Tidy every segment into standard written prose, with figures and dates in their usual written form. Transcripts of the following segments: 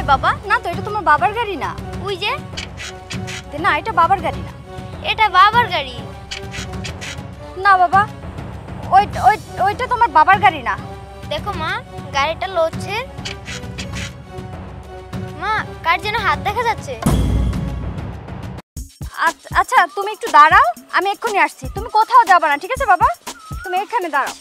কই বাবা? না তো, এটা তোমার বাবার গাড়ি না। ওই যে। না, এটা বাবার গাড়ি না। এটা বাবার গাড়ি। না বাবা, ওইটা তোমার বাবার গাড়ি না। দেখো মা, গাড়িটা লড়ছে। মা, কার যেন হাত দেখা যাচ্ছে। আচ্ছা, তুমি একটু দাঁড়াও, আমি এক্ষুনি আসছি। তুমি কোথাও যাবে না, ঠিক আছে বাবা? তুমি এখানে দাঁড়াও।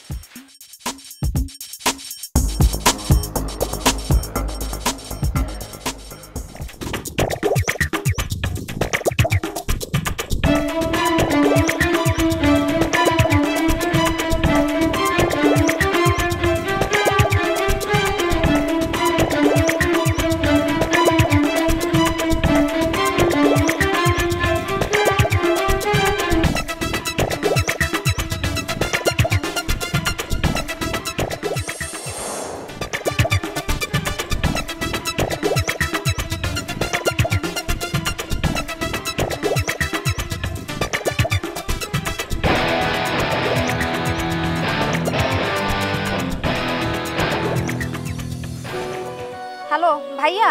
হ্যালো ভাইয়া,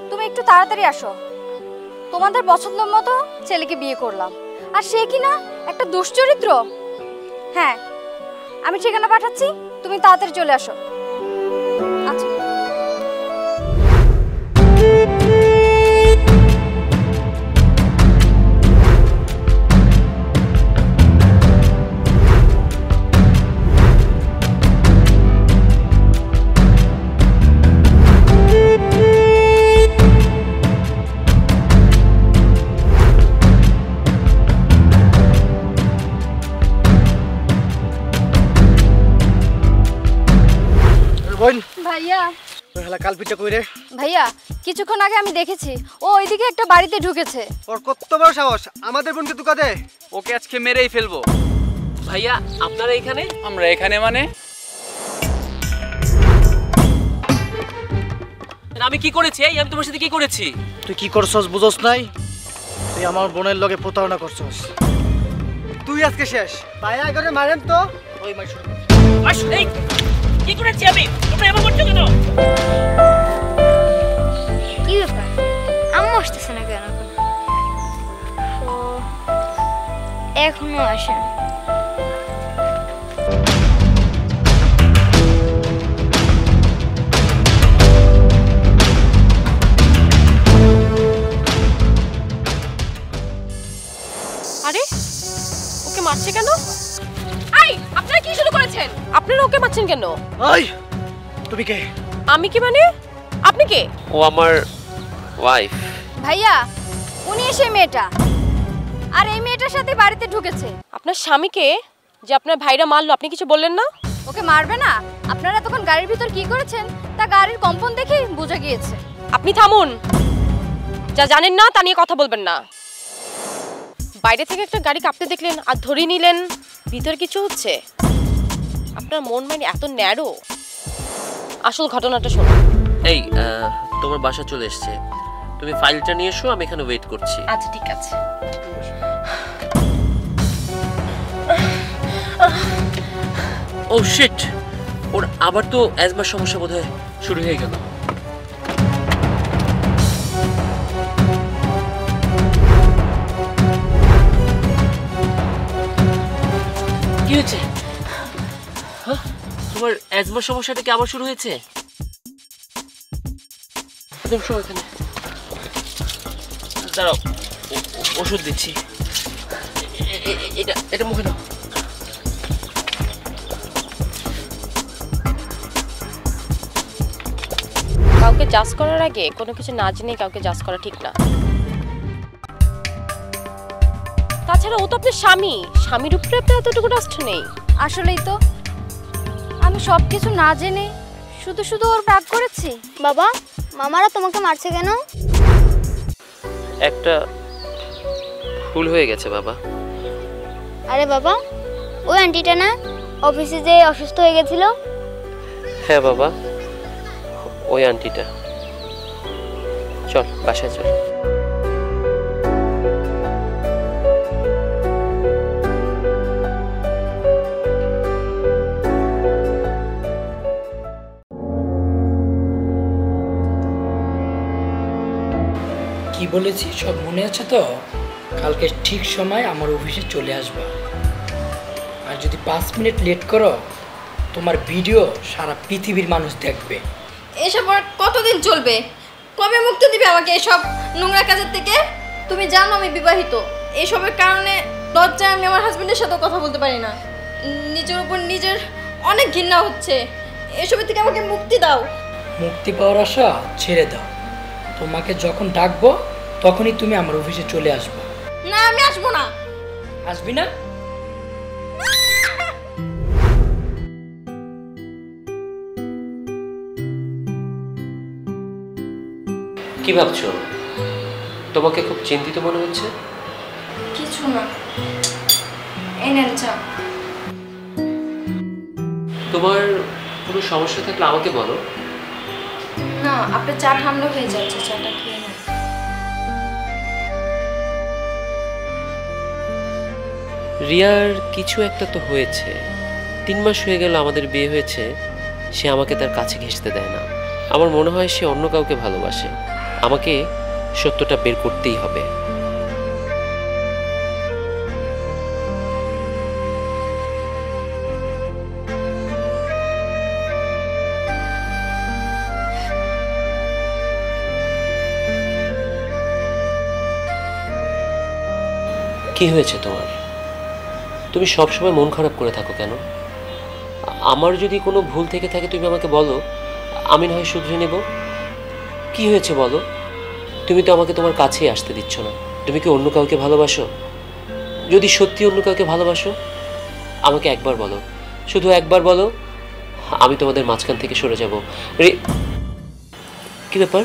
তুমি একটু তাড়াতাড়ি আসো। তোমাদের পছন্দ মতো ছেলেকে বিয়ে করলাম, আর সে কিনা একটা দুশ্চরিত্র। হ্যাঁ, আমি ঠিকানা পাঠাচ্ছি, তুমি তাড়াতাড়ি চলে আসো। আচ্ছা। ভাইয়া, কালপিটা কই রে? ভাইয়া কিছুক্ষণ আগে আমি দেখেছি ও ওইদিকে একটা বাড়িতে ঢুকেছে। ওর কত বড় সাহস আমাদের বোনকে ধোঁকা দেয়! ওকে আজকে মেরেই ফেলবো। ভাইয়া, আপনারা এখানে? আমরা এখানে মানে? আমি কি করেছি? আমি তোমার সাথে কি করেছি? তুই কি করছস বুঝছস নাই? তুই আমার বোনের লগে প্রতারণা করছস। তুই আজকে শেষ। ভাইয়া করে মারেন তো। ওই মাই শুরু। এই কি করেছি আমি? তোমরা এমন করছো কেন? কি ব্যাপার? আম্মু আসতেছে না কেন? ও এখনো আসে না। আরে ওকে মারছে কেন? আই, আপনারা কি শুরু করেছেন? আপনারা ওকে মারছেন কেন? ওই তুমি কে? আমি কি মানে? আপনি কে? ও আমার ওয়াইফ। ভাইয়া, উনি এসে মেয়েটা, আর এই মেয়েটার সাথে বাড়িতে ঢুকেছে। আপনার স্বামীকে যে আপনার ভাইরা মারলো, আপনি কিছু বললেন না? ওকে মারবে না? আপনারা তখন গাড়ির ভিতর কি করেছেন তা গাড়ির কম্পন দেখে বোঝা গিয়েছে। আপনি থামুন, যা জানেন না তা নিয়ে কথা বলবেন না। বাইরে থেকে একটা গাড়ি কাঁপতে দেখলেন আর ধরে নিলেন ভিতর কিছু হচ্ছে। আপনার মন মানে এত ন্যারো। আসল ঘটনাটা শোনো। এই তোমার বাসা চলে এসেছে, তুমি ফাইলটা নিয়ে এসো, আমি এখানে ওয়েট করছি। আচ্ছা ঠিক আছে। ও শিট, ওর আবার তো অ্যাজমার সমস্যা বোধহয় শুরু হয়ে গেল। কি হয়েছে? হ্যাঁ, তোমার অ্যাজমার সমস্যাটা কি আবার শুরু হয়েছে? এখানে দাঁড়াও, ওষুধ দিচ্ছি। এটা মুখে দাও। কাউকে জাজ করার আগে কোনো কিছু না জেনে কাউকে জাজ করা ঠিক না। তাছাড়া ও তো আপনার স্বামী, স্বামীর উপরে আপনার এতটুকু রাষ্ট্র নেই। আসলেই তো আমি সবকিছু না জেনে শুধু শুধু ওর রাগ করেছি। বাবা, মামারা তোমাকে মারছে কেন? একটা ভুল হয়ে গেছে বাবা। আরে বাবা, ওই আন্টিটা না অফিসে যে অসুস্থ হয়ে গেছিল? হ্যাঁ বাবা, ওই আন্টিটা। চল বাসায় চল। বলেছি সব মনে আছে তো? কালকে ঠিক সময় আমার অফিসে চলে আসবা। আর যদি 5 মিনিট লেট করো তোমার ভিডিও সারা পৃথিবীর মানুষ দেখবে। এসব আর কতদিন চলবে? কবে মুক্তি দিবে আমাকে এসব নোংরা কাজের থেকে? তুমি জানো আমি বিবাহিত। এসবের কারণে লজ্জায় আমি আমার হাজবেন্ডের সাথে কথা বলতে পারি না। নিজের উপর নিজের অনেক ঘৃণা হচ্ছে। এসবের থেকে আমাকে মুক্তি দাও। মুক্তি পাওয়ার আশা ছেড়ে দাও। তোমাকে যখন ডাকবো তখনই তুমি আমার অফিসে চলে আসবে। না, আমি আসবো না। আসবি না? কি ভাবছো? তোমাকে খুব চিন্তিত মনে হচ্ছে। কিছু না, এই নেন চা। তোমার কোনো সমস্যা থাকলে আমাকে বলো। না, আপনার চা ঠান্ডা হয়ে যাচ্ছে, চাটা খেয়ে নেন। রিয়ার কিছু একটা তো হয়েছে। 3 মাস হয়ে গেল আমাদের বিয়ে হয়েছে, সে আমাকে তার কাছে ঘেঁষতে দেয় না। আমার মনে হয় সে অন্য কাউকে ভালোবাসে। আমাকে সত্যটা বের করতেই হবে। কি হয়েছে তোমার? তুমি সবসময় মন খারাপ করে থাকো কেন? আমার যদি কোনো ভুল থেকে থাকে তুমি আমাকে বলো, আমি না হয় শুধরে নেব। কি হয়েছে বলো? তুমি তো আমাকে তোমার কাছেই আসতে দিচ্ছ না। তুমি কি অন্য কাউকে ভালোবাসো? যদি সত্যি অন্য কাউকে ভালোবাসো আমাকে একবার বলো, শুধু একবার বলো, আমি তোমাদের মাঝখান থেকে সরে যাব। কি ব্যাপার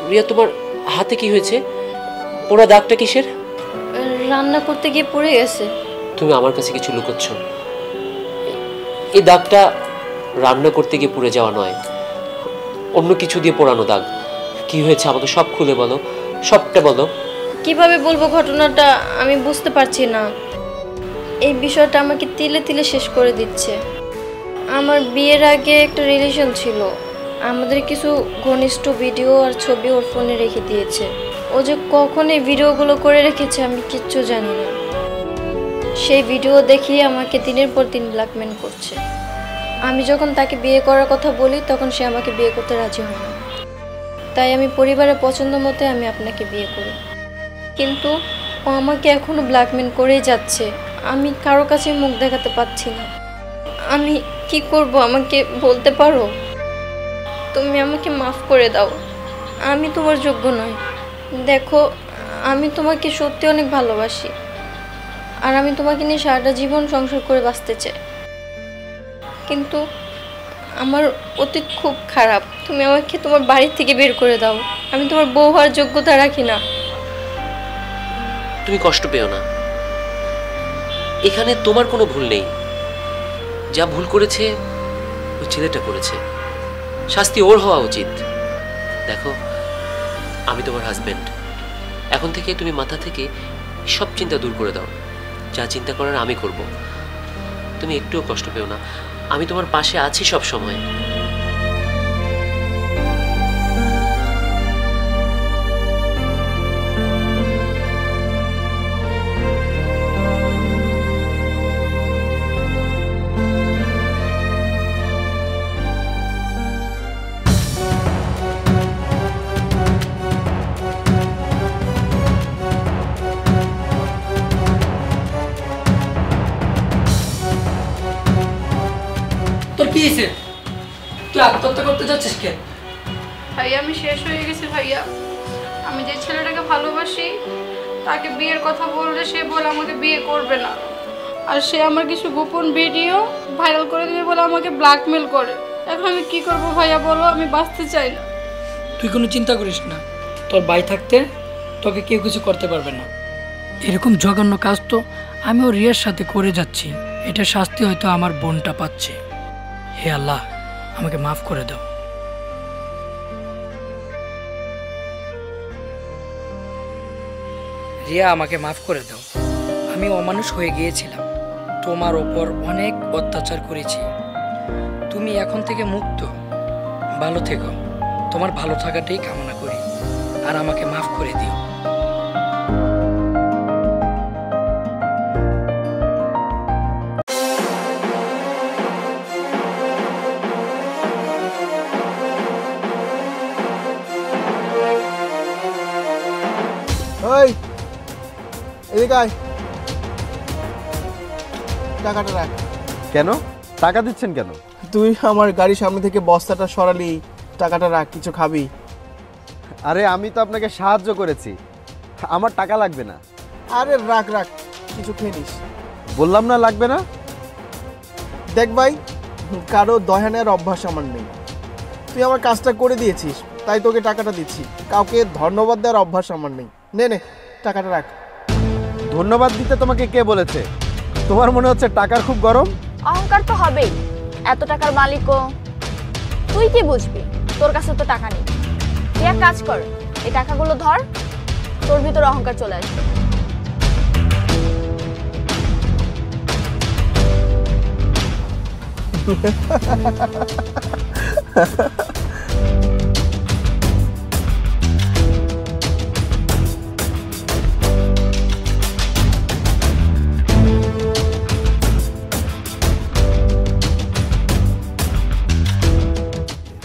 রিয়া, তোমার হাতে কি হয়েছে? পোড়া দাগটা কিসের? রান্না করতে গিয়ে পড়ে গেছে। তুমি আমার কাছে কিছু লুকোচ্ছ। এই দাগটা রান্না করতে গিয়ে পুড়ে যাওয়া নয়, অন্য কিছু দিয়ে পোড়ানো দাগ। কি হয়েছে আমাকে সব খুলে বলো, সবটা বলো। কিভাবে বলবো ঘটনাটা আমি বুঝতে পারছি না। এই বিষয়টা আমাকে তিলে তিলে শেষ করে দিচ্ছে। আমার বিয়ের আগে একটা রিলেশন ছিল। আমাদের কিছু ঘনিষ্ঠ ভিডিও আর ছবি ওর ফোনে রেখে দিয়েছে। ও যে কখন এই ভিডিওগুলো করে রেখেছে আমি কিচ্ছু জানি না। সেই ভিডিও দেখিয়ে আমাকে দিনের পর দিন ব্ল্যাকমেল করছে। আমি যখন তাকে বিয়ে করার কথা বলি তখন সে আমাকে বিয়ে করতে রাজি হয় না। তাই আমি পরিবারের পছন্দ মতে আমি আপনাকে বিয়ে করি। কিন্তু ও আমাকে এখনো ব্ল্যাকমেল করেই যাচ্ছে। আমি কারো কাছে মুখ দেখাতে পারছি না। আমি কি করব আমাকে বলতে পারো? তুমি আমাকে মাফ করে দাও। আমি তোমার যোগ্য নই। দেখো, আমি তোমাকে সত্যি অনেক ভালোবাসি। আর আমি তোমাকে নিয়ে সারাটা জীবন সংসার করে বাঁচতে চাই। কিন্তু আমার অতীত খুব খারাপ। তুমি আমাকে তোমার বাড়ি থেকে বের করে দাও। আমি তোমার বউ হওয়ার যোগ্যতা রাখি না। তুমি কষ্ট পেও না, এখানে তোমার কোনো ভুল নেই। যা ভুল করেছে ওই ছেলেটা করেছে, শাস্তি ওর হওয়া উচিত। দেখো, আমি তোমার হাজবেন্ড। এখন থেকে তুমি মাথা থেকে সব চিন্তা দূর করে দাও। যা চিন্তা করার আমি করব। তুমি একটুও কষ্ট পেও না, আমি তোমার পাশে আছি সব সময়। তোর কি হয়েছে? তুই আত্মহত্যা করতে যাচ্ছিস কেন? ভাইয়া আমি শেষ হয়ে গেছি ভাইয়া। আমি যে ছেলেটাকে ভালোবাসি তাকে বিয়ের কথা বললে সে বলে আমাকে বিয়ে করবে না। আর সে আমার কিছু গোপন ভিডিও ভাইরাল করে দেবে বলে আমাকে ব্ল্যাকমেল করে। এখন আমি কি করব ভাইয়া বলো? আমি বাঁচতে চাই না। তুই কোনো চিন্তা করিস না, তোর ভাই থাকতে তোকে কেউ কিছু করতে পারবে না। এরকম জঘন্য কাজ তো আমিও রিয়ার সাথে করে যাচ্ছি। এটা শাস্তি হয়তো আমার বোনটা পাচ্ছে। হে আল্লাহ, আমাকে মাফ করে দাও। রিয়া, আমাকে মাফ করে দাও। আমি অমানুষ হয়ে গিয়েছিলাম, তোমার ওপর অনেক অত্যাচার করেছি। তুমি এখন থেকে মুক্ত, ভালো থেকো। তোমার ভালো থাকাটাই কামনা করি। আর আমাকে মাফ করে দিও। ওই এদিকে আয়, টাকাটা রাখ। কেন টাকা দিচ্ছেন কেন? তুই আমার গাড়ির সামনে থেকে বস্তাটা সরালি, টাকাটা রাখ, কিছু খাবি। আরে আমি তো আপনাকে সাহায্য করেছি, আমার টাকা লাগবে না। আরে রাখ রাখ, কিছু খেয়ে নিস। বললাম না লাগবে না। দেখ ভাই, কারো দয়া নেওয়ার অভ্যাস আমার নেই। তুই আমার কাজটা করে দিয়েছিস, তাই তোকে টাকাটা দিচ্ছি। কাউকে ধন্যবাদ দেওয়ার অভ্যাস আমার নেই। নে নে, টাকাটা রাখ। ধন্যবাদ দিতে তোমাকে কে বলেছে? তোমার মনে হচ্ছে টাকার খুব গরম? অহংকার তো হবেই, এত টাকার মালিকও। তুই কি বুঝবি, তোর কাছে তো টাকা নেই। তুই এক কাজ কর, এই টাকাগুলো ধর, তোর ভিতর অহংকার চলে আসবে।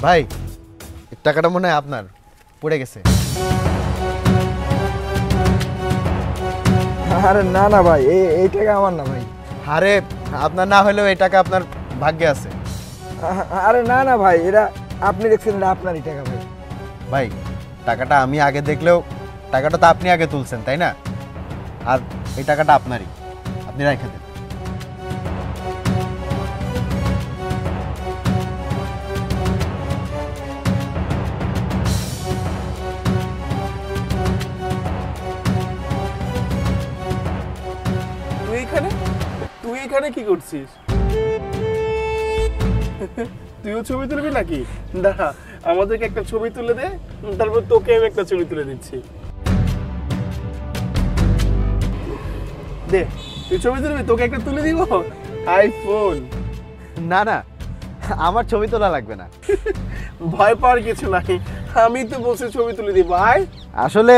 ভাই টাকাটা মনে হয় আপনার, পড়ে গেছে। আরে না না ভাই, এই টাকা আমার না ভাই। আরে আপনার না হলেও এই টাকা আপনার ভাগ্যে আছে। আরে না না ভাই, এটা আপনি দেখছেন, এটা আপনারই টাকা ভাই। ভাই টাকাটা আমি আগে দেখলেও টাকাটা তো আপনি আগে তুলছেন, তাই না? আর এই টাকাটা আপনারই, আপনি রেখে দেন। তুই এখানে কি করছিস? তুইও ছবি তুলবি নাকি? দাঁড়া, আমাদেরকে একটা ছবি তুলে দে, তারপর তোকে আমি একটা ছবি তুলে দিচ্ছি। দে, তুই ছবি তুলবি, তোকে একটা তুলে দিব আইফোন। না না, আমার ছবি তোলা লাগবে না। ভয় পাওয়ার কিছু নাই, আমি তো বলছি ছবি তুলে দিব। আয়। আসলে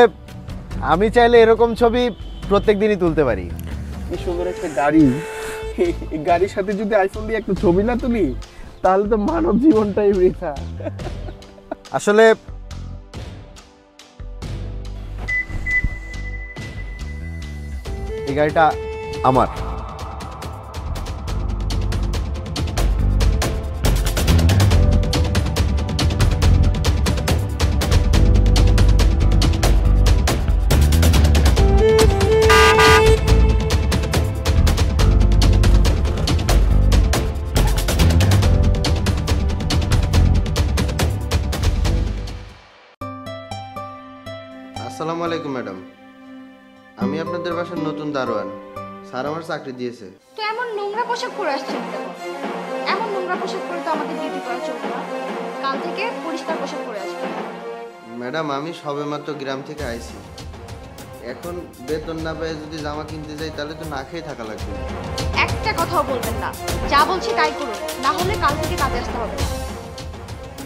আমি চাইলে এরকম ছবি প্রত্যেক দিনই তুলতে পারি। কি সুন্দর একটা গাড়ি, এই গাড়ির সাথে যদি আইফোন দিয়ে একটা ছবি না তুলি, তাহলে তো মানব জীবনটাই বৃথা। আসলে এই গাড়িটা আমার। আসসালামু আলাইকুম ম্যাডাম, আমি আপনাদের বাসার নতুন দারোয়ান। স্যার আমার চাকরি দিয়েছে। তো এমন নোংরা পোশাক পরে আসছেন কেন? এমন নোংরা পোশাক পরে তো আমাদের ডিউটি করা চলবে না। কাল থেকে পরিষ্কার পোশাক পরে আসবেন। ম্যাডাম আমি সবেমাত্র গ্রাম থেকে আইছি, এখন বেতন না পেয়ে যদি জামা কিনতে যাই তাহলে তো না খেয়ে থাকা লাগবে। একটা কথাও বলবেন না, যা বলছি তাই করুন, না হলে কাল থেকে কাজে আসতে হবে না।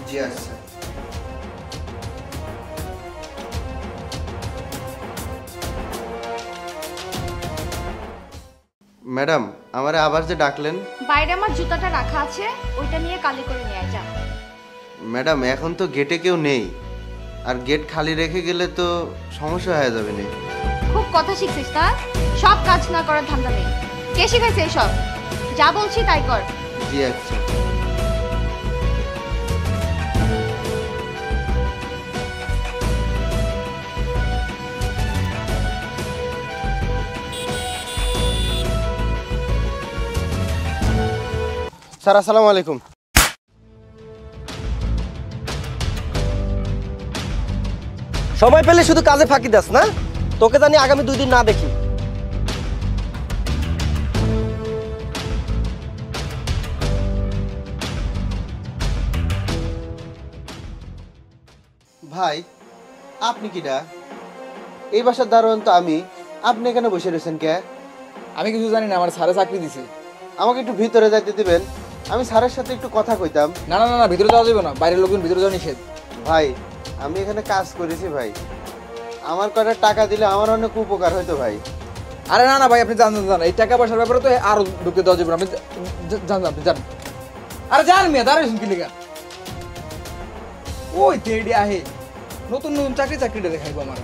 জি আচ্ছা। ম্যাডাম আমারে আবার যে ডাকলেন? বাইরে আমার জুতাটা রাখা আছে, ওইটা নিয়ে কালি করে নিয়ে যান। ম্যাডাম এখন তো গেটে কেউ নেই, আর গেট খালি রেখে গেলে তো সমস্যা হয়ে যাবে না। খুব কথা শিখছিস না, সব কাজ না করার ধান্দা নেই। কে শিখাইছে এসব? যা বলছি তাই কর। জি আচ্ছা। স্যার আসসালামু আলাইকুম। সময় পেলে শুধু কাজে ফাঁকি দাস না, তোকে জানি আগামী 2 দিন না দেখি। ভাই আপনি কিডা? এই বাসার দারোয়ান তো আমি, আপনি এখানে বসে রয়েছেন কে? আমি কিছু জানি না, আমার স্যারে চাকরি দিছে। আমাকে একটু ভিতরে যাইতে দিবেন, আমি স্যারের সাথে একটু কথা কইতাম। না না না, ভিতরে যাওয়া যাবে না, বাইরের লোকজন ভিতরে যাওয়া নিষেধ। ভাই আমি এখানে কাজ করেছি ভাই, আমার কটা টাকা দিলে আমার অনেক উপকার হইতো ভাই। আরে না না ভাই, আপনি জান জান, এই টাকা পয়সার ব্যাপারে তো আরো ঢুকে দেওয়া যাবে, আপনি জান আপনি জান। আরে জান মিয়া, দাঁড়াইছেন কি লিগা? ওই তেড়ি আহে নতুন নতুন চাকরিটা দেখাইবো আমার।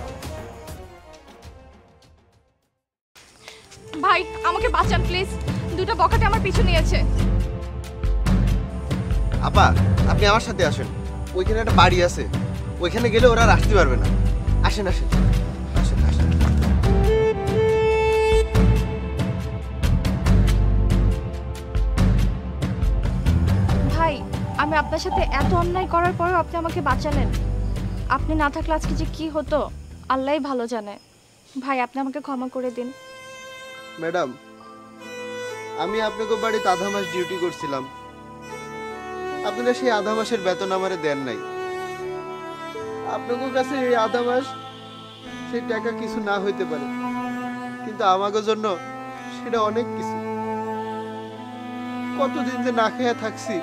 ভাই আমাকে বাঁচান প্লিজ, দুটো বকাটে আমার পিছু নিয়েছে। আপা আপনি আমার সাথে আসেন, ওইখানে একটা বাড়ি আছে, ওইখানে গেলে ওরা আর আসতে পারবে না। আসেন আসেন আসেন আসেন। ভাই আমি আপনার সাথে এত অন্যায় করার পরেও আপনি আমাকে বাঁচালেন। আপনি না থাকলে আজকে যে কি হতো আল্লাহই ভালো জানে। ভাই আপনি আমাকে ক্ষমা করে দিন। ম্যাডাম, আমি আপনাকে বাড়িতে আধা মাস ডিউটি করছিলাম, আপনারা সেই আধা মাসের বেতন আমারে দেন নাই। আপনাদের কাছে এই আধা মাস সেই টাকা কিছু না হইতে পারে, কিন্তু আমাদের জন্য সেটা অনেক কিছু। কতদিন যে না খেয়ে থাকছি,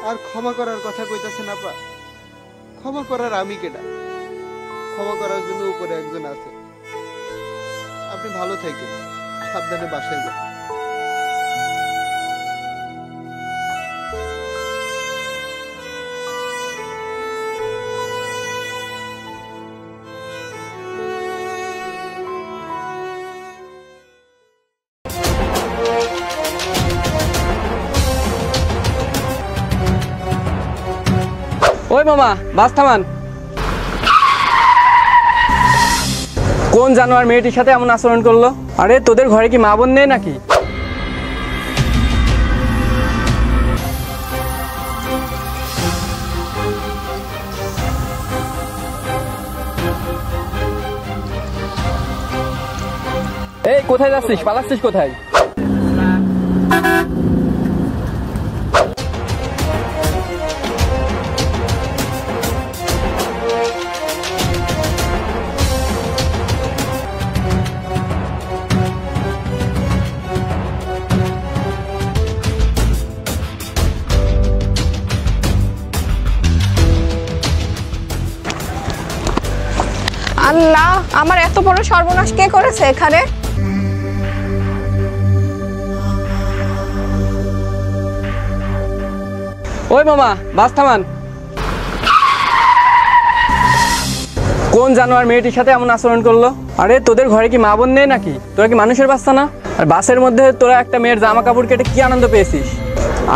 আর ক্ষমা করার কথা কইতাছেন আপা? ক্ষমা করার আমি কেডা? ক্ষমা করার জন্য উপরে একজন আছে। আপনি ভালো থাকেন, সাবধানে বাসায় যান। ওই মামা, বাস থামান। কোন জানোয়ার মেয়েটির সাথে এমন আচরণ করলো? আরে তোদের ঘরে কি মা বোন নেই নাকি? এই কোথায় যাচ্ছিস? পালাচ্ছিস কোথায়? আল্লাহ, আমার এত বড় সর্বনাশ কে করেছে এখানে? ওই মামা, বাস থামান। কোন জানোয়ার মেয়েটির সাথে এমন আচরণ করলো? আরে তোদের ঘরে কি মা বোন নেই নাকি? তোরা কি মানুষের বাচ্চা না? আর বাসের মধ্যে তোরা একটা মেয়ের জামা কাপড় কেটে কি আনন্দ পেয়েছিস?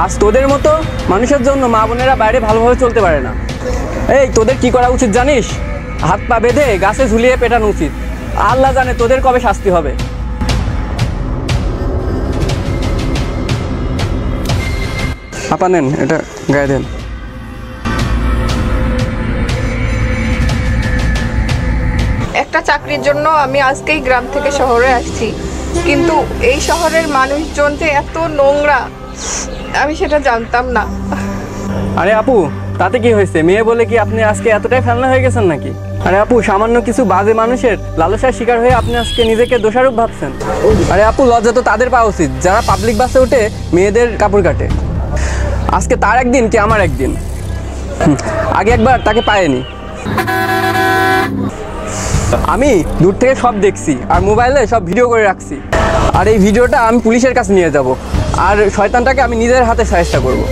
আজ তোদের মতো মানুষের জন্য মা বোনেরা বাইরে ভালোভাবে চলতে পারে না। এই তোদের কি করা উচিত জানিস? হাত পা বেঁধে গাছে ঝুলিয়ে পেটানো উচিত। আল্লাহ জানে তোদের কবে শাস্তি হবে। আপা নেন, এটা গায়ে দেন। একটা চাকরির জন্য আমি আজকেই গ্রাম থেকে শহরে আসছি, কিন্তু এই শহরের মানুষজন যে এত নোংরা আমি সেটা জানতাম না। আরে আপু, তাতে কি হয়েছে? মেয়ে বলে কি আপনি আজকে এতটাই ফেলনা হয়ে গেছেন নাকি? আরে আপু, সামান্য কিছু বাজে মানুষের লালসার শিকার হয়ে আপনি আজকে নিজেকে দোষারোপ ভাবছেন। আরে আপু, লজ্জা তো তাদের পাওয়া উচিত যারা পাবলিক বাসে উঠে মেয়েদের কাপড় কাটে। আজকে তার একদিন কি আমার একদিন। আগে একবার তাকে পায়নি। আমি দূর থেকে সব দেখছি আর মোবাইলে সব ভিডিও করে রাখছি। আর এই ভিডিওটা আমি পুলিশের কাছে নিয়ে যাব, আর শয়তানটাকে আমি নিজের হাতে চেষ্টা করব।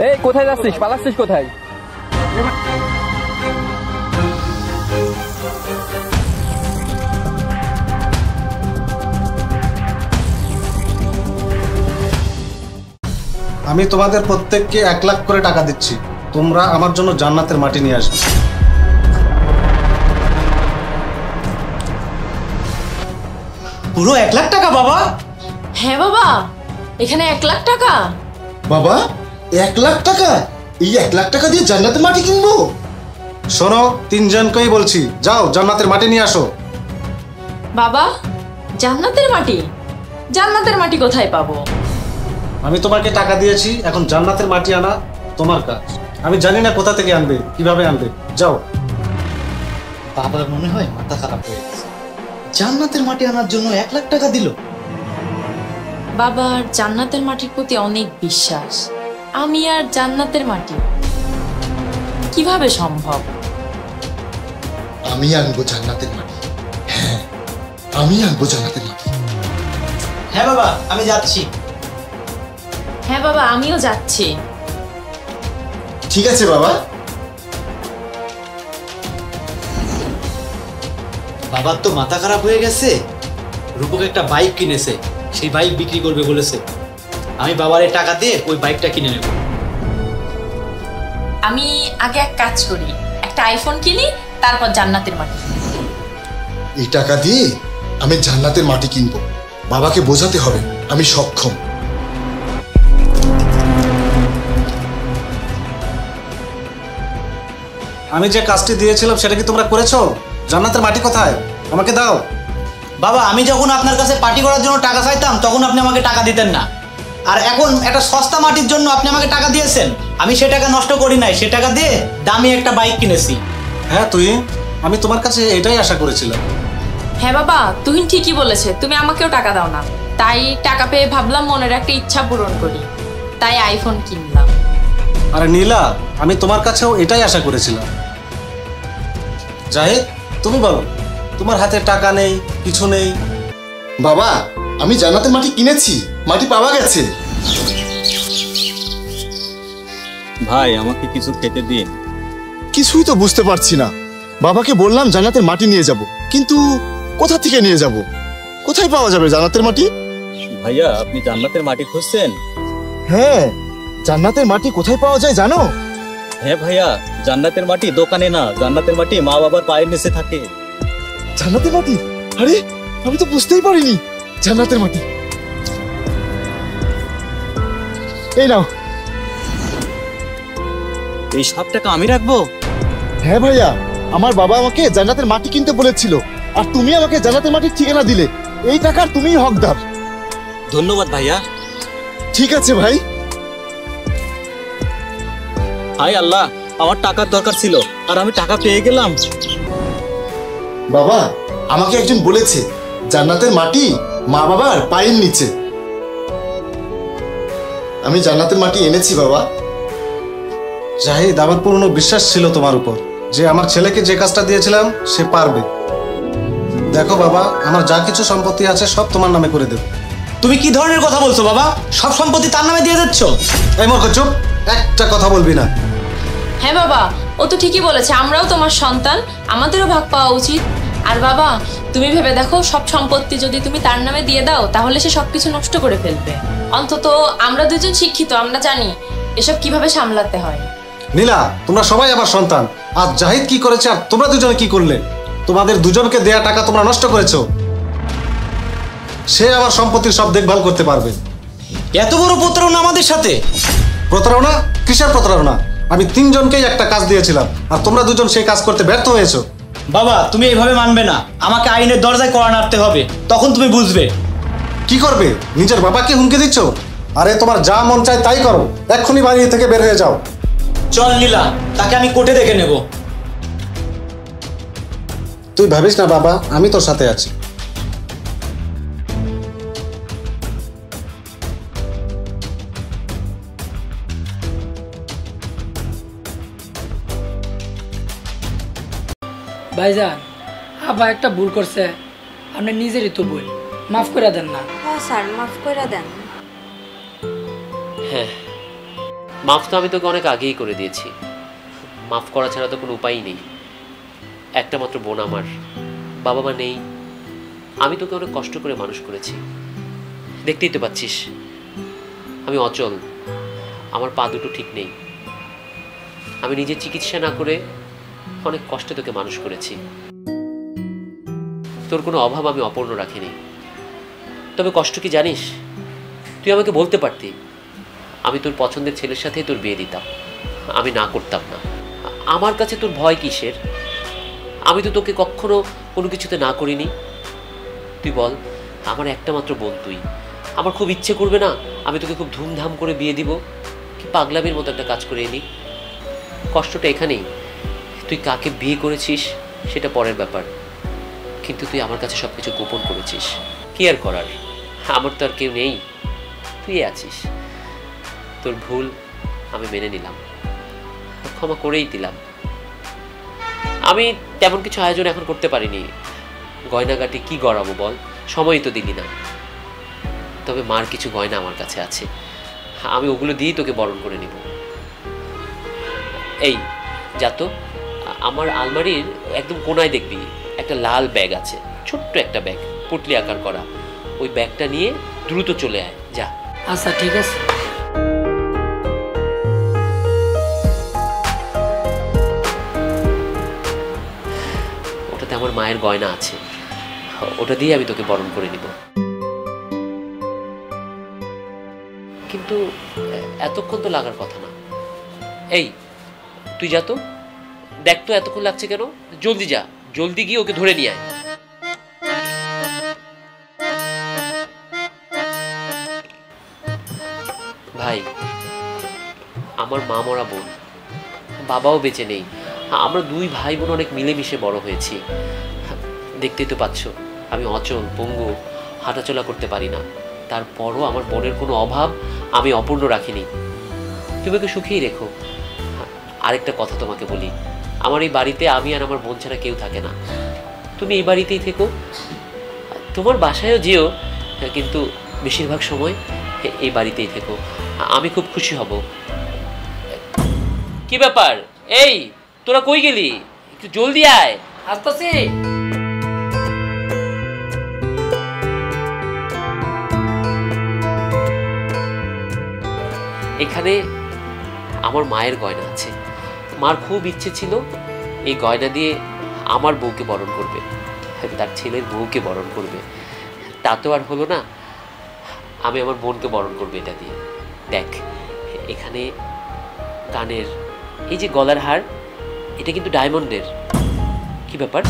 এই কোথায় যাচ্ছিস? পালাচ্ছিস কোথায়? আমি তোমাদের প্রত্যেককে 1 লাখ করে টাকা দিচ্ছি, তোমরা আমার জন্য জান্নাতের মাটি নিয়ে আসবে। পুরো 1 লাখ টাকা বাবা? হ্যাঁ বাবা, এখানে 1 লাখ টাকা। বাবা 1 লাখ টাকা? এই 1 লাখ টাকা দিয়ে জান্নাতের মাটি কিনবো? শোনো, তিনজনকেই বলছি, যাও জান্নাতের মাটি নিয়ে আসো। বাবা, জান্নাতের মাটি? জান্নাতের মাটি কোথায় পাবো? আমি তোমাকে টাকা দিয়েছি, এখন জান্নাতের মাটি আনা তোমার কাজ। আমি জানি না কোথা থেকে আনবে, কিভাবে আনবে, যাও। বাবার মনে হয় মাথা খারাপ হয়ে গেছে, জান্নাতের মাটি আনার জন্য 1 লাখ টাকা দিল। বাবার জান্নাতের মাটির প্রতি অনেক বিশ্বাস, আমি আর জান্নাতের মাটি কিভাবে সম্ভব? আমি আনবো জান্নাতের মাটি, হ্যাঁ আমি আনবো জান্নাতের মাটি। হ্যাঁ বাবা, আমি যাচ্ছি। হ্যাঁ বাবা, আমিও যাচ্ছি। ঠিক আছে বাবা। বাবার তো মাথা খারাপ হয়ে গেছে, রূপক একটা বাইক কিনেছে, সেই বাইক বিক্রি করবে বলেছে। আমি বাবার এই টাকা দিয়ে ওই বাইকটা কিনে নেব। আমি আগে এক কাজ করি, একটা আইফোন কিনি, তারপর জান্নাতের মাটি। এই টাকা দিয়ে আমি জান্নাতের মাটি কিনবো, বাবাকে বোঝাতে হবে আমি সক্ষম। আমি যে কাজটি দিয়েছিলাম সেটা কি তোমরা করেছো? জান্নাতের মাটি কোথায়? আমাকে দাও। বাবা, আমি যখন আপনার কাছে পার্টি করার জন্য টাকা চাইতাম তখন আপনি আমাকে টাকা দিতেন না, আর এখন একটা সস্তা মাটির জন্য আপনি আমাকে টাকা দিয়েছেন। আমি সে টাকা নষ্ট করি নাই, সে টাকা দিয়ে দামি একটা বাইক কিনেছি। হ্যাঁ আমি তোমার কাছে এটাই আশা করেছিলাম। হ্যাঁ বাবা, তুহিন ঠিকই বলেছে, তুমি আমাকেও টাকা দাও না। তাই টাকা পেয়ে ভাবলাম মনের একটা ইচ্ছা পূরণ করি, তাই আইফোন কিনলাম। আরে নীলা, আমি তোমার কাছেও এটাই আশা করেছিলাম। জাহিদ, তুমি বলো, তোমার হাতে টাকা নেই, কিছু নেই। বাবা, আমি জান্নাতের মাটি কিনেছি, মাটি পাওয়া গেছে। ভাই আমাকে কিছু খেতে দিন। কিছুই তো বুঝতে পারছি না। বাবাকে বললাম জান্নাতের মাটি নিয়ে যাব, কিন্তু কোথা থেকে নিয়ে যাব? কোথায় পাওয়া যাবে জান্নাতের মাটি? ভাইয়া, আপনি জান্নাতের মাটি খুঁজছেন? হ্যাঁ, জান্নাতের মাটি কোথায় পাওয়া যায় জানো? হ্যাঁ ভাইয়া, জান্নাতের মাটি দোকানে না, জান্নাতের মাটি মা বাবার পায়ের নিচে থাকে। জান্নাতের মাটি? আরে আমি তো বুঝতেই পারিনি। জান্নাতের মাটি, এই নাও। এই 7 টাকা আমি রাখবো? হ্যাঁ ভাইয়া, আমার বাবা আমাকে জান্নাতের মাটি কিনতে বলেছিল, আর তুমি আমাকে জান্নাতের মাটির ঠিকানা দিলে। এই টাকার তুমিই হকদার। ধন্যবাদ ভাইয়া। ঠিক আছে ভাই। হায় আল্লাহ, আমার টাকার দরকার ছিল আর আমি টাকা পেয়ে গেলাম। বাবা, আমাকে একজন বলেছে জান্নাতের মাটি মা বাবার পায়ের নিচে। আমি জান্নাতের মাটি এনেছি বাবা। জাহিদ, আমার পূর্ণ বিশ্বাস ছিল তোমার উপর যে আমার ছেলেকে যে কাজটা দিয়েছিলাম সে পারবে। দেখো বাবা, আমার যা কিছু সম্পত্তি আছে সব তোমার নামে করে দেব। তুমি কি ধরনের কথা বলছো বাবা? সব সম্পত্তি তার নামে দিয়ে দিচ্ছ? এই মূর্খ, চুপ, একটা কথা বলবি না। হ্যাঁ বাবা, ও তো ঠিকই বলেছে, আমরাও তোমার সন্তান, আমাদেরও ভাগ পাওয়া উচিত। আর বাবা, তুমি ভেবে দেখো, সব সম্পত্তি যদি তুমি তার নামে দিয়ে দাও তাহলে সে সবকিছু নষ্ট করে ফেলবে। অন্তত আমরা দুজন শিক্ষিত, আমরা জানি এসব কিভাবে সামলাতে হয়। নীলা, তোমরা সবাই আমার সন্তান। আর জাহিদ কি করেছে আর তোমরা দুজনে কি করলে? তোমাদের দুজনকে দেয়া টাকা তোমরা নষ্ট করেছো। সে আবার সম্পত্তির সব দেখভাল করতে পারবে। এত বড় প্রতারণা আমাদের সাথে? প্রতারণা? কিসের প্রতারণা? আমি তিনজনকেই একটা কাজ দিয়েছিলাম আর তোমরা দুজন সেই কাজ করতে ব্যর্থ হয়েছো। বাবা, তুমি এইভাবে মানবে না, আমাকে আইনের দরজায় কড়া নাড়তে হবে, তখন তুমি বুঝবে। কি করবে? নিজের বাবাকে হুমকি দিচ্ছ? আরে তোমার যা মন চায় তাই করো, এক্ষুনি বাড়ি থেকে বের হয়ে যাও। চল নীলা, তাকে আমি কোর্টে দেখে নেব। তুই ভাবিস না বাবা, আমি তোর সাথে আছি। ভাইজান, আব্বা একটা ভুল করছে, আপনি নিজেরই তো ভুল, মাফ করে দেন না। হ্যাঁ স্যার, মাফ করে দেন। হ্যাঁ, মাফ তো আমি তোকে অনেক আগেই করে দিয়েছি। মাফ করা ছাড়া তো কোনো উপায়ই নেই। একটা মাত্র বোন আমার, বাবা মা নেই। আমি তোকে অনেক কষ্ট করে মানুষ করেছি, দেখতেই তো পাচ্ছিস। আমি অচল, আমার পা দুটো ঠিক নেই। আমি নিজে চিকিৎসা না করে অনেক কষ্টে তোকে মানুষ করেছি। তোর কোনো অভাব আমি অপূর্ণ রাখিনি। তবে কষ্ট কি জানিস? তুই আমাকে বলতে পারতি, আমি তোর পছন্দের ছেলের সাথে তোর বিয়ে দিতাম। আমি না করতাম না। আমার কাছে তোর ভয় কিসের? আমি তো তোকে কখনো কোনো কিছুতে না করিনি। তুই বল, আমার একটা মাত্র বোন তুই, আমার খুব ইচ্ছে করবে না আমি তোকে খুব ধুমধাম করে বিয়ে দিব? কি পাগলামির মতো একটা কাজ করে এলি? কষ্টটা এখানেই, তুই কাকে বিয়ে করেছিস সেটা পরের ব্যাপার, কিন্তু তুই আমার কাছে সব কিছু গোপন করেছিস। কি আর করার, আমার তো আর কেউ নেই, তুই আছিস। তোর ভুল আমি মেনে নিলাম, ক্ষমা করেই দিলাম। আমি তেমন কিছু আয়োজন এখন করতে পারিনি, গয়নাগাটি কি গড়াবো বল, সময় তো দিলি না। তবে মার কিছু গয়না আমার কাছে আছে, আমি ওগুলো দিয়েই তোকে বরণ করে নিব। এই যা তো, আমার আলমারির একদম কোনায় দেখবি একটা লাল ব্যাগ আছে, ছোট্ট একটা ব্যাগ, পুটলি আকার করা। ওই ব্যাগটা নিয়ে দ্রুত চলে আয়, যা। আচ্ছা ঠিক আছে। ওটাতে আমার মায়ের গয়না আছে, ওটা দিয়ে আমি তোকে বরণ করে নিব। কিন্তু এতক্ষণ তো লাগার কথা না। এই তুই যা তো, দেখ তো এতক্ষণ লাগছে কেন, জলদি যা, জলদি গিয়ে ওকে ধরে নিয়ে আয়। ভাই, আমার মা মরা বোন, বাবাও বেঁচে নেই, আমরা দুই ভাই বোন অনেক মিলেমিশে বড় হয়েছি। দেখতেই তো পাচ্ছ আমি অচল, পঙ্গু, হাঁটাচলা করতে পারি না। তারপরও আমার বোনের কোনো অভাব আমি অপূর্ণ রাখিনি। তুমি ওকে সুখেই রেখো। আরেকটা কথা তোমাকে বলি, আমার এই বাড়িতে আমি আর আমার বোন ছাড়া কেউ থাকে না। তুমি এই বাড়িতেই থেকো, তোমার বাসায়ও যেও, কিন্তু বেশিরভাগ সময় এই বাড়িতেই থেকো, আমি খুব খুশি হব। কি ব্যাপার, এই তোরা কই গেলি? একটু জলদি আয়। আসতেছি। এখানে আমার মায়ের গয়না আছে। মার খুব ইচ্ছে ছিল এই গয়না দিয়ে আমার বউকে বরণ করবে, তার ছেলের বউকে বরণ করবে। তা তো আর হলো না, আমি আমার বোনকে বরণ করবে এটা দিয়ে। দেখ, এখানে কানের এই যে গলার হার, এটা কিন্তু ডায়মন্ডের। কি ব্যাপার,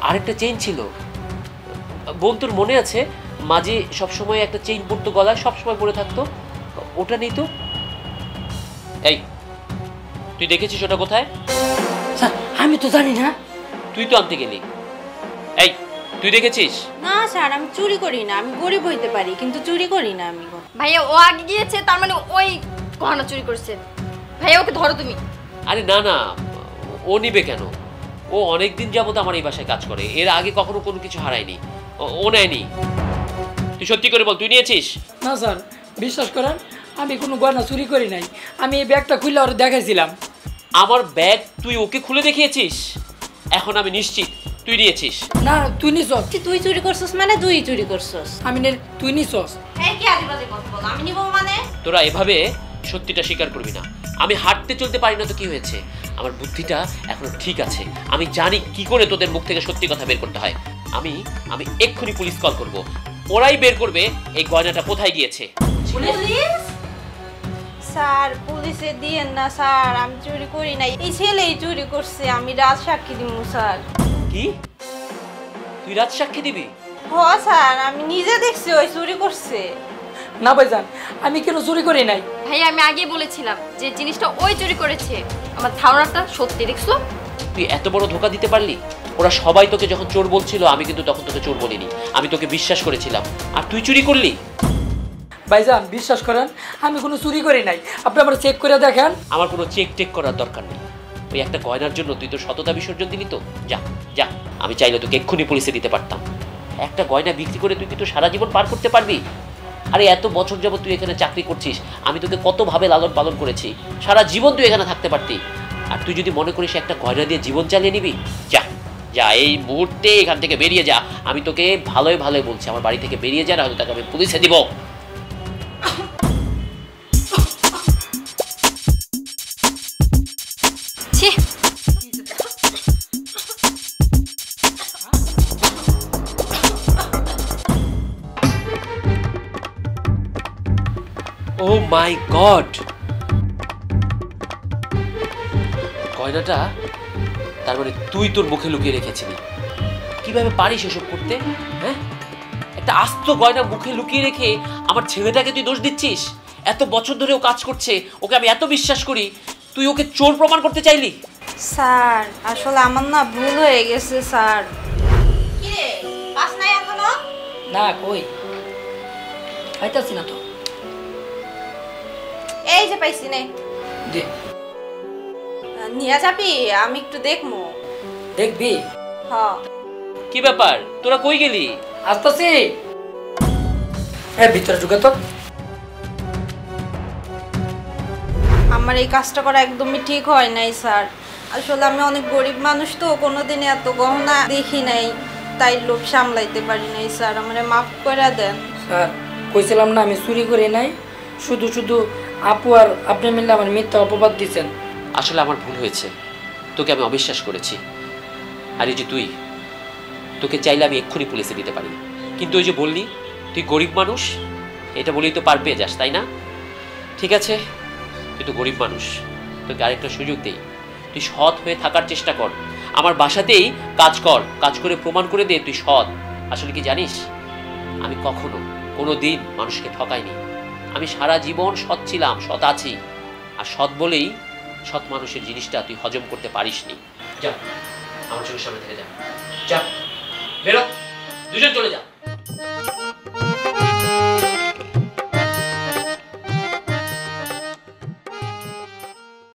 আরেকটা চেইন ছিল। বোন তোর মনে আছে, মাঝে সবসময় একটা চেইন পরতো গলায়, সবসময় পরে থাকতো, ওটা নেই তো? এই তুই দেখেছিস ওটা কোথায়? স্যার আমি তো জানি না। তুই তো আনতে গেলি, এই তুই দেখেছিস? না স্যার, আমি চুরি করি না, আমি গরিব হইতে পারি কিন্তু চুরি করি না আমি। ভাইয়া ও আগে গিয়েছে, তার মানে ওই গহনা চুরি করেছে। ভাইয়া ওকে ধরো তুমি। আরে না না, ও নিবে কেন? ও অনেকদিন যাবত আমার এই বাসায় কাজ করে, এর আগে কখনো কোনো কিছু হারায়নি, ও নেয়নি। তুই সত্যি করে বল, তুই নিয়েছিস? না স্যার, বিশ্বাস করেন আমি কোনো গয়না চুরি করি নাই। আমি এই ব্যাগটা খুলে ওর দেখাইছিলাম। আমার ব্যাগ তুই ওকে খুলে দেখিয়েছিস? এখন আমি নিশ্চিত তুই নিয়েছিস। না তুই নিছস। তুই চুরি করছস মানে তুই চুরি করছস। আমি তুই নিছস। এই কি আদিবাসী কথা বল, আমি নিব মানে? তোরা এভাবে সত্যিটা স্বীকার করবি না। আমি হাঁটতে চলতে পারি না তো কি হয়েছে, আমার বুদ্ধিটা এখনো ঠিক আছে। আমি জানি কি করে তোদের মুখ থেকে সত্যি কথা বের করতে হয়। আমি এক্ষুনি পুলিশ কল করব, ওরাই বের করবে এই গয়নাটা কোথায় গিয়েছে। পুলিশ? স্যার পুলিশে দিয়েন না স্যার, আমি চুরি করি নাই, এই ছেলেই চুরি করছে। আমি রাজ সাক্ষী দিব স্যার। কি তুই রাজ সাক্ষী দিবি? হ স্যার, আমি নিজে দেখছি ওই চুরি করছে। না ভাইজান, আমি কেন চুরি করি নাই। ভাইয়া আমি আগেই বলেছিলাম যে জিনিসটা ওই চুরি করেছে। আমার ধারণাটা সত্যি, দেখছো? তুই এত বড় ধোঁকা দিতে পারলি? ওরা সবাই তোকে যখন চোর বলছিল, আমি কিন্তু তখন তোকে চোর বলিনি, আমি তোকে বিশ্বাস করেছিলাম, আর তুই চুরি করলি। ভাইজান বিশ্বাস করেন, আমি কোনো চুরি করি নাই, আপনি আমার চেক করে দেখেন। আমার কোনো চেক টেক করার দরকার নেই। ওই একটা গয়নার জন্য তুই তো সততা বিসর্জন দিলি তো? যা যা, আমি চাইলে তোকে এক্ষুনি পুলিশে দিতে পারতাম। একটা গয়না বিক্রি করে তুই কিন্তু সারা জীবন পার করতে পারবি। আরে এত বছর যাবত তুই এখানে চাকরি করছিস, আমি তোকে কতভাবে লালন পালন করেছি, সারা জীবন তুই এখানে থাকতে পারতি। আর তুই যদি মনে করিস একটা গয়না দিয়ে জীবন চালিয়ে নিবি, যা যা, এই মুহূর্তে এখান থেকে বেরিয়ে যা। আমি তোকে ভালোই ভালোই বলছি, আমার বাড়ি থেকে বেরিয়ে যা, না হলে তাকে আমি পুলিশে দিব। Oh my God! গয়নাটা তার মানে তুই তোর মুখে লুকিয়ে রেখেছিলি। কিভাবে পারিস এসব করতে? হ্যাঁ, একটা আস্ত গয়না মুখে লুকিয়ে রেখে আমার ছেলেটাকে তুই দোষ দিচ্ছিস? এত বছর ধরে ও কাজ করছে, ওকে আমি এত বিশ্বাস করি, তুই ওকে চোর প্রমাণ করতে চাইলি? স্যার আসলে আমার না ভুল হয়ে গেছে স্যার। কি রে, পাস নাই এখনো? না, কই খাইতাছি না তো। এই যে পাইছি নে। দে। নিয়ে যাবি? আমি একটু দেখবো। দেখবি? হ্যাঁ। কি ব্যাপার, তোরা কই গেলি? আসতেছি। ভিতরে ঢুকে তো। আমার এই কাজটা করা একদমই ঠিক হয় নাই স্যার। আসলে আমি অনেক গরিব মানুষ তো, কোনোদিন এত গহনা দেখি নাই, তাই লোভ সামলাইতে পারি নাই স্যার, আমারে মাফ করে দেন। স্যার কইছিলাম না আমি চুরি করি নাই, শুধু শুধু আপু আর আপনি মিলে আমার মিথ্যা অপবাদ দিচ্ছেন। আসলে আমার ভুল হয়েছে, তোকে আমি অবিশ্বাস করেছি। আর এই যে তুই, তোকে চাইলে আমি এক্ষুনি পুলিশে দিতে পারি, কিন্তু ওই যে বললি তুই গরিব মানুষ, এটা বলেই তো পার পেয়ে যাস, তাই না? ঠিক আছে, তুই তো গরিব মানুষ, তোকে আরেকটা সুযোগ দেই, তুই সৎ হয়ে থাকার চেষ্টা কর, আমার বাসাতেই কাজ কর, কাজ করে প্রমাণ করে দে তুই সৎ। আসলে কি জানিস, আমি কখনো কোনো দিন মানুষকে ঠকাইনি, আমি সারা জীবন সৎ ছিলাম, সৎ আছি। আর সৎ বলেই সৎ মানুষের জিনিসটা তুই হজম করতে পারিসনি। যা আমার চোখের সামনে থেকে যা, যা বেরো, দুজন চলে যা।